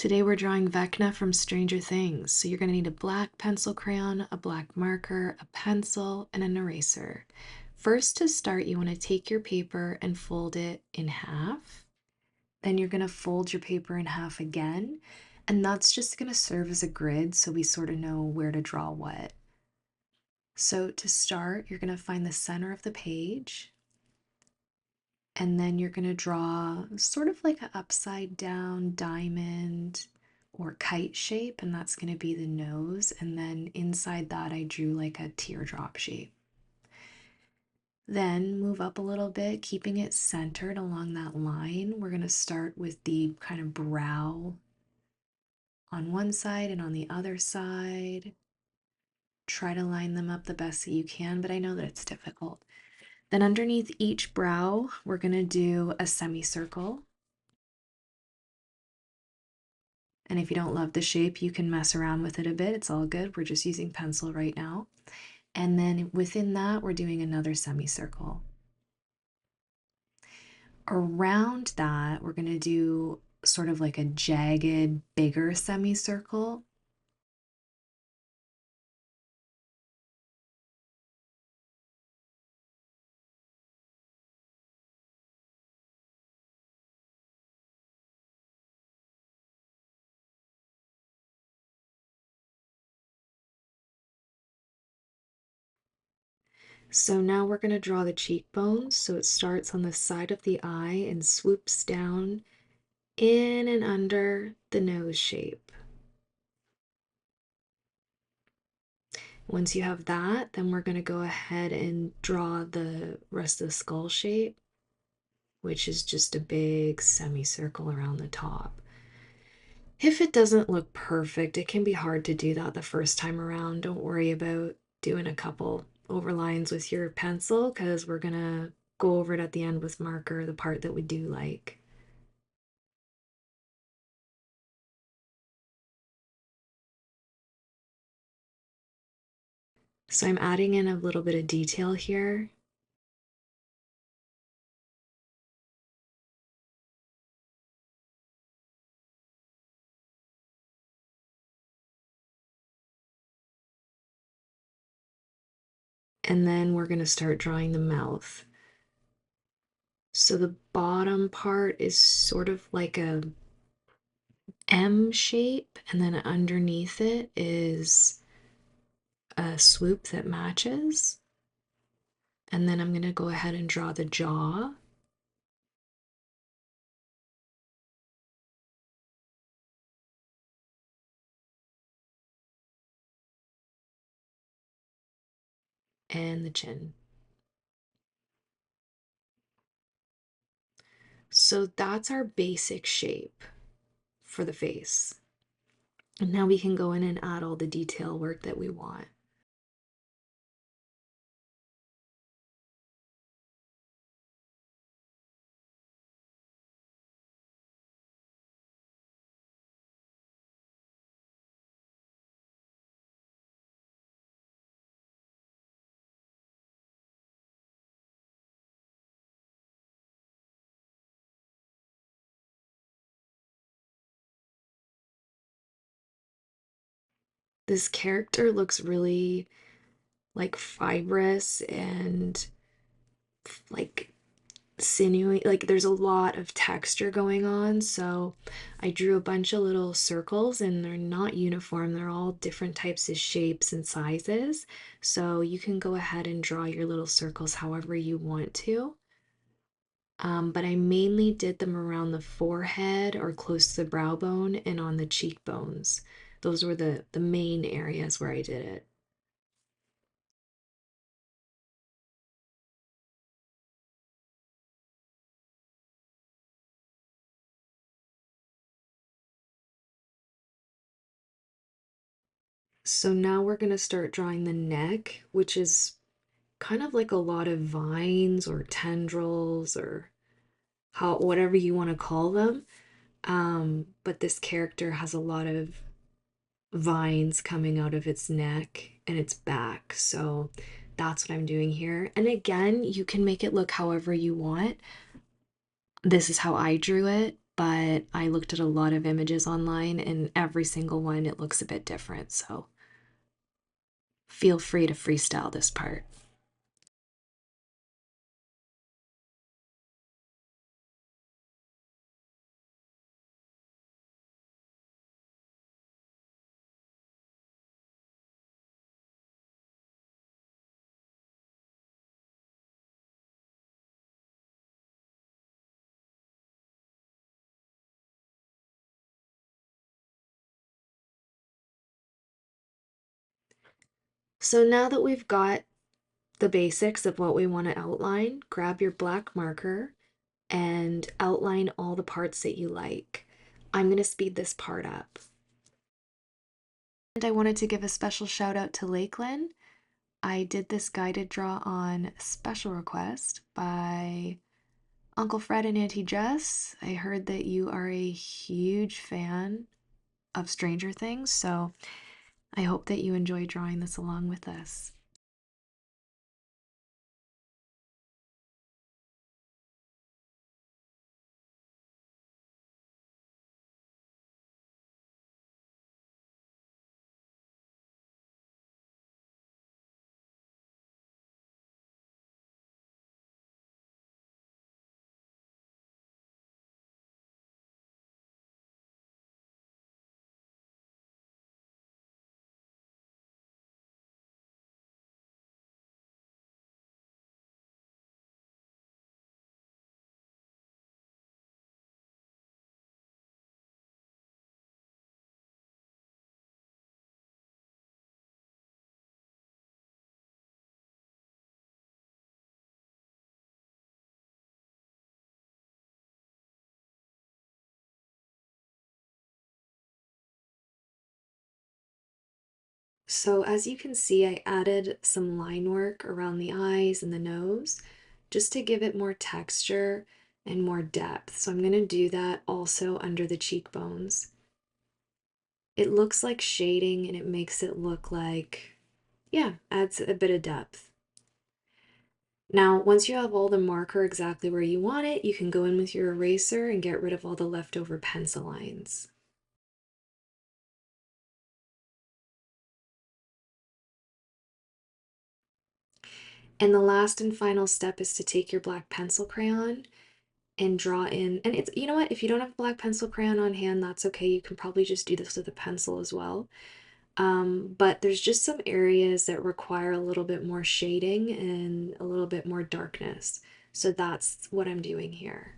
Today we're drawing Vecna from Stranger Things. So you're going to need a black pencil crayon, a black marker, a pencil, and an eraser. First, to start, you want to take your paper and fold it in half. Then you're going to fold your paper in half again, and that's just going to serve as a grid so we sort of know where to draw what. So to start, you're going to find the center of the page, and then you're going to draw sort of like an upside down diamond or kite shape, and that's going to be the nose. And then inside that, I drew like a teardrop shape. Then move up a little bit, keeping it centered along that line. We're going to start with the kind of brow on one side and on the other side. Try to line them up the best that you can, but I know that it's difficult. Then underneath each brow, we're going to do a semicircle. And if you don't love the shape, you can mess around with it a bit. It's all good. We're just using pencil right now. And then within that, we're doing another semicircle. Around that, we're going to do sort of like a jagged, bigger semicircle. So now we're going to draw the cheekbones. So it starts on the side of the eye and swoops down in and under the nose shape. Once you have that, then we're going to go ahead and draw the rest of the skull shape, which is just a big semicircle around the top. If it doesn't look perfect, it can be hard to do that the first time around. Don't worry about doing a couple overlines with your pencil because we're gonna go over it at the end with marker, the part that we do like. So I'm adding in a little bit of detail here. And then we're gonna start drawing the mouth. So the bottom part is sort of like a M shape, and then underneath it is a swoop that matches. And then I'm going to go ahead and draw the jaw. And the chin. So that's our basic shape for the face. And now we can go in and add all the detail work that we want. This character looks really like fibrous and like sinewy, like there's a lot of texture going on. So I drew a bunch of little circles and they're not uniform, they're all different types of shapes and sizes. So you can go ahead and draw your little circles however you want to. But I mainly did them around the forehead or close to the brow bone and on the cheekbones. Those were the main areas where I did it. So now we're going to start drawing the neck, which is kind of like a lot of vines or tendrils or how whatever you want to call them. But this character has a lot of vines coming out of its neck and its back. So that's what I'm doing here. And again, you can make it look however you want. This is how I drew it. but I looked at a lot of images online and every single one it looks a bit different. So feel free to freestyle this part. So now that we've got the basics of what we want to outline, grab your black marker and outline all the parts that you like. I'm going to speed this part up. And I wanted to give a special shout out to Lakeland. I did this guided draw on special request by Uncle Fred and Auntie Jess. I heard that you are a huge fan of Stranger Things, so I hope that you enjoy drawing this along with us. So as you can see, I added some line work around the eyes and the nose just to give it more texture and more depth. So I'm going to do that also under the cheekbones. It looks like shading and it makes it look like, yeah, adds a bit of depth. Now, once you have all the marker exactly where you want it, you can go in with your eraser and get rid of all the leftover pencil lines. And the last and final step is to take your black pencil crayon and draw in, and it's, you know what, if you don't have black pencil crayon on hand, that's okay. You can probably just do this with a pencil as well. But there's just some areas that require a little bit more shading and a little bit more darkness. So that's what I'm doing here.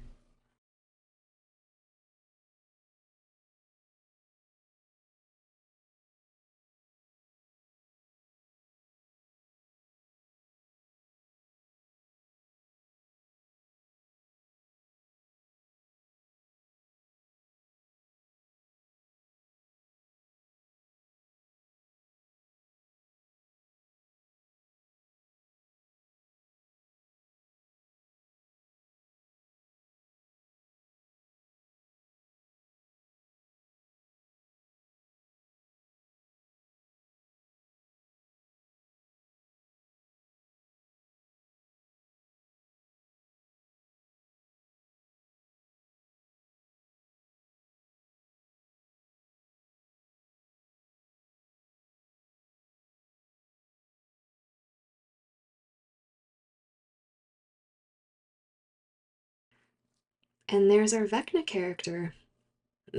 And there's our Vecna character.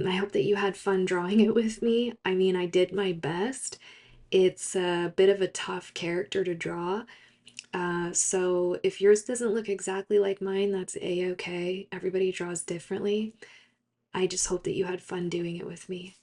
I hope that you had fun drawing it with me. I mean, I did my best. It's a bit of a tough character to draw. So if yours doesn't look exactly like mine, that's a-okay. Everybody draws differently. I just hope that you had fun doing it with me.